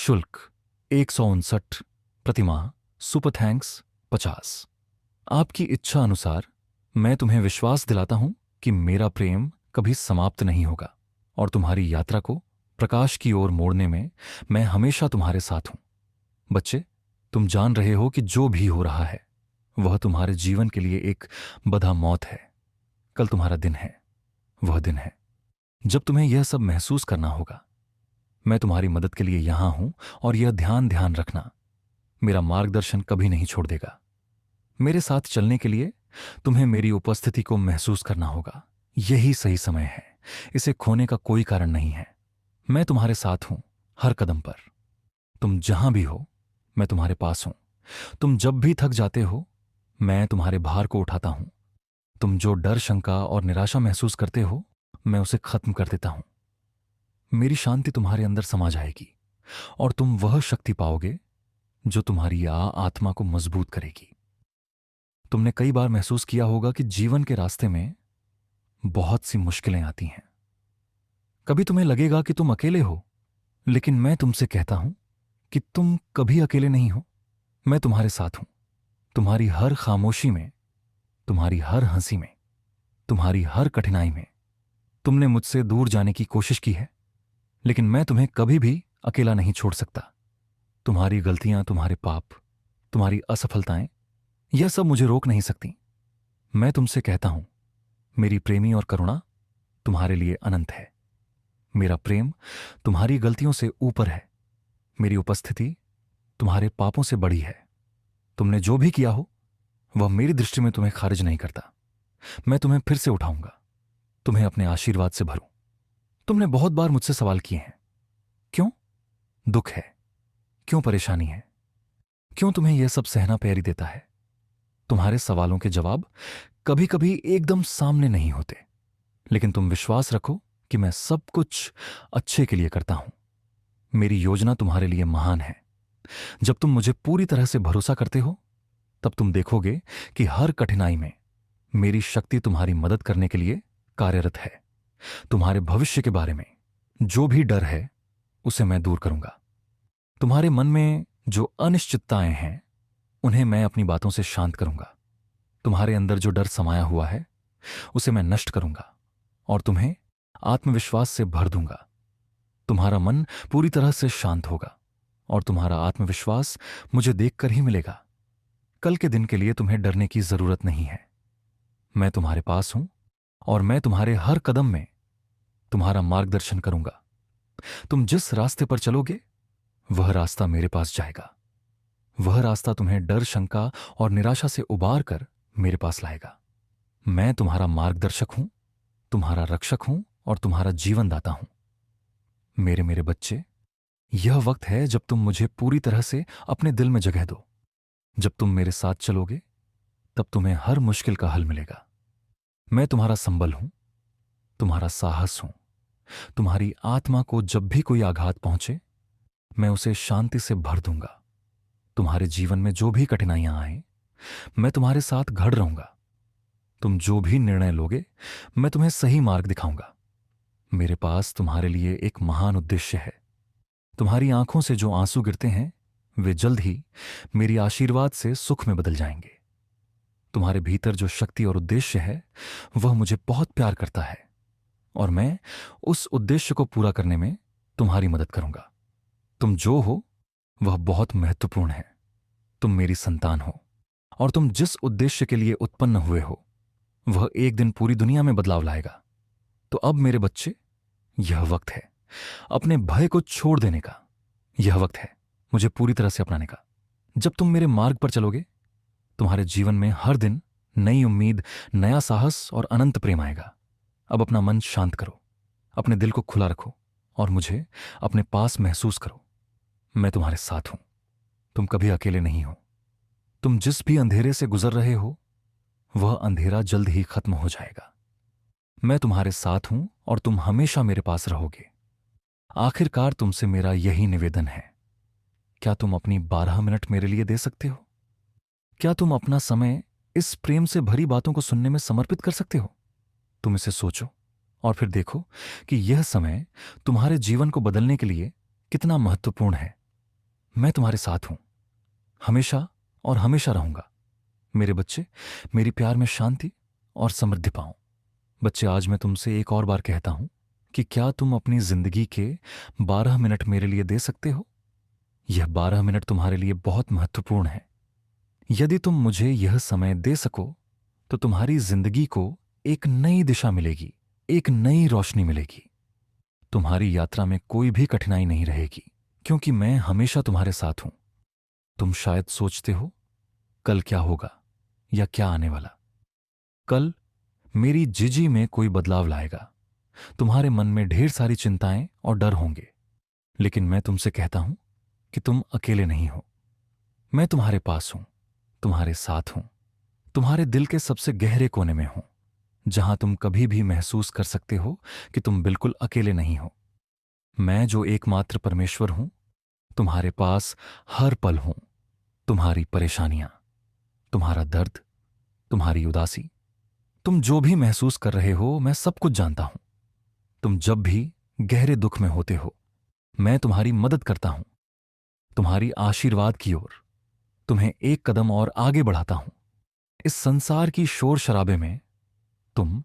शुल्क 159 प्रतिमाह। Super thanks 50। आपकी इच्छा अनुसार मैं तुम्हें विश्वास दिलाता हूं कि मेरा प्रेम कभी समाप्त नहीं होगा और तुम्हारी यात्रा को प्रकाश की ओर मोड़ने में मैं हमेशा तुम्हारे साथ हूं। बच्चे, तुम जान रहे हो कि जो भी हो रहा है वह तुम्हारे जीवन के लिए एक बधा मौत है। कल तुम्हारा दिन है, वह दिन है जब तुम्हें यह सब महसूस करना होगा। मैं तुम्हारी मदद के लिए यहां हूं और यह ध्यान ध्यान रखना, मेरा मार्गदर्शन कभी नहीं छोड़ देगा। मेरे साथ चलने के लिए तुम्हें मेरी उपस्थिति को महसूस करना होगा। यही सही समय है, इसे खोने का कोई कारण नहीं है। मैं तुम्हारे साथ हूं हर कदम पर। तुम जहां भी हो मैं तुम्हारे पास हूं। तुम जब भी थक जाते हो मैं तुम्हारे भार को उठाता हूं। तुम जो डर, शंका और निराशा महसूस करते हो मैं उसे खत्म कर देता हूं। मेरी शांति तुम्हारे अंदर समा जाएगी और तुम वह शक्ति पाओगे जो तुम्हारी आत्मा को मजबूत करेगी। तुमने कई बार महसूस किया होगा कि जीवन के रास्ते में बहुत सी मुश्किलें आती हैं। कभी तुम्हें लगेगा कि तुम अकेले हो, लेकिन मैं तुमसे कहता हूं कि तुम कभी अकेले नहीं हो। मैं तुम्हारे साथ हूं, तुम्हारी हर खामोशी में, तुम्हारी हर हंसी में, तुम्हारी हर कठिनाई में। तुमने मुझसे दूर जाने की कोशिश की है, लेकिन मैं तुम्हें कभी भी अकेला नहीं छोड़ सकता। तुम्हारी गलतियां, तुम्हारे पाप, तुम्हारी असफलताएं, यह सब मुझे रोक नहीं सकती। मैं तुमसे कहता हूं, मेरी प्रेमी और करुणा तुम्हारे लिए अनंत है। मेरा प्रेम तुम्हारी गलतियों से ऊपर है। मेरी उपस्थिति तुम्हारे पापों से बड़ी है। तुमने जो भी किया हो वह मेरी दृष्टि में तुम्हें खारिज नहीं करता। मैं तुम्हें फिर से उठाऊंगा, तुम्हें अपने आशीर्वाद से भरूं। तुमने बहुत बार मुझसे सवाल किए हैं, क्यों दुख है, क्यों परेशानी है, क्यों तुम्हें यह सब सहना पैरी देता है। तुम्हारे सवालों के जवाब कभी कभी एकदम सामने नहीं होते, लेकिन तुम विश्वास रखो कि मैं सब कुछ अच्छे के लिए करता हूं। मेरी योजना तुम्हारे लिए महान है। जब तुम मुझे पूरी तरह से भरोसा करते हो तब तुम देखोगे कि हर कठिनाई में मेरी शक्ति तुम्हारी मदद करने के लिए कार्यरत है। तुम्हारे भविष्य के बारे में जो भी डर है उसे मैं दूर करूंगा। तुम्हारे मन में जो अनिश्चितताएं हैं उन्हें मैं अपनी बातों से शांत करूंगा। तुम्हारे अंदर जो डर समाया हुआ है उसे मैं नष्ट करूंगा और तुम्हें आत्मविश्वास से भर दूंगा। तुम्हारा मन पूरी तरह से शांत होगा और तुम्हारा आत्मविश्वास मुझे देखकर ही मिलेगा। कल के दिन के लिए तुम्हें डरने की जरूरत नहीं है। मैं तुम्हारे पास हूं और मैं तुम्हारे हर कदम में तुम्हारा मार्गदर्शन करूंगा। तुम जिस रास्ते पर चलोगे वह रास्ता मेरे पास जाएगा। वह रास्ता तुम्हें डर, शंका और निराशा से उबार कर मेरे पास लाएगा। मैं तुम्हारा मार्गदर्शक हूं, तुम्हारा रक्षक हूं और तुम्हारा जीवनदाता हूं। मेरे मेरे बच्चे, यह वक्त है जब तुम मुझे पूरी तरह से अपने दिल में जगह दो। जब तुम मेरे साथ चलोगे तब तुम्हें हर मुश्किल का हल मिलेगा। मैं तुम्हारा संबल हूं, तुम्हारा साहस हूं। तुम्हारी आत्मा को जब भी कोई आघात पहुंचे मैं उसे शांति से भर दूंगा। तुम्हारे जीवन में जो भी कठिनाइयां आए मैं तुम्हारे साथ खड़ रहूंगा। तुम जो भी निर्णय लोगे मैं तुम्हें सही मार्ग दिखाऊंगा। मेरे पास तुम्हारे लिए एक महान उद्देश्य है। तुम्हारी आंखों से जो आंसू गिरते हैं वे जल्द ही मेरी आशीर्वाद से सुख में बदल जाएंगे। तुम्हारे भीतर जो शक्ति और उद्देश्य है वह मुझे बहुत प्यार करता है और मैं उस उद्देश्य को पूरा करने में तुम्हारी मदद करूंगा। तुम जो हो वह बहुत महत्वपूर्ण है। तुम मेरी संतान हो और तुम जिस उद्देश्य के लिए उत्पन्न हुए हो वह एक दिन पूरी दुनिया में बदलाव लाएगा। तो अब मेरे बच्चे, यह वक्त है अपने भय को छोड़ देने का। यह वक्त है मुझे पूरी तरह से अपनाने का। जब तुम मेरे मार्ग पर चलोगे तुम्हारे जीवन में हर दिन नई उम्मीद, नया साहस और अनंत प्रेम आएगा। अब अपना मन शांत करो, अपने दिल को खुला रखो और मुझे अपने पास महसूस करो। मैं तुम्हारे साथ हूं, तुम कभी अकेले नहीं हो। तुम जिस भी अंधेरे से गुजर रहे हो वह अंधेरा जल्द ही खत्म हो जाएगा। मैं तुम्हारे साथ हूं और तुम हमेशा मेरे पास रहोगे। आखिरकार तुमसे मेरा यही निवेदन है, क्या तुम अपनी 12 मिनट मेरे लिए दे सकते हो? क्या तुम अपना समय इस प्रेम से भरी बातों को सुनने में समर्पित कर सकते हो? तुम इसे सोचो और फिर देखो कि यह समय तुम्हारे जीवन को बदलने के लिए कितना महत्वपूर्ण है। मैं तुम्हारे साथ हूं, हमेशा और हमेशा रहूंगा। मेरे बच्चे, मेरी प्यार में शांति और समृद्धि पाओ। बच्चे, आज मैं तुमसे एक और बार कहता हूं कि क्या तुम अपनी जिंदगी के 12 मिनट मेरे लिए दे सकते हो? यह 12 मिनट तुम्हारे लिए बहुत महत्वपूर्ण है। यदि तुम मुझे यह समय दे सको तो तुम्हारी जिंदगी को एक नई दिशा मिलेगी, एक नई रोशनी मिलेगी। तुम्हारी यात्रा में कोई भी कठिनाई नहीं रहेगी, क्योंकि मैं हमेशा तुम्हारे साथ हूं। तुम शायद सोचते हो कल क्या होगा या क्या आने वाला। कल मेरी जिजी में कोई बदलाव लाएगा। तुम्हारे मन में ढेर सारी चिंताएं और डर होंगे, लेकिन मैं तुमसे कहता हूं कि तुम अकेले नहीं हो। मैं तुम्हारे पास हूं, तुम्हारे साथ हूं, तुम्हारे दिल के सबसे गहरे कोने में हूं, जहां तुम कभी भी महसूस कर सकते हो कि तुम बिल्कुल अकेले नहीं हो। मैं जो एकमात्र परमेश्वर हूं, तुम्हारे पास हर पल हूं। तुम्हारी परेशानियां, तुम्हारा दर्द, तुम्हारी उदासी, तुम जो भी महसूस कर रहे हो, मैं सब कुछ जानता हूं। तुम जब भी गहरे दुख में होते हो, मैं तुम्हारी मदद करता हूं, तुम्हारी आशीर्वाद की ओर तुम्हें एक कदम और आगे बढ़ाता हूं। इस संसार की शोर शराबे में तुम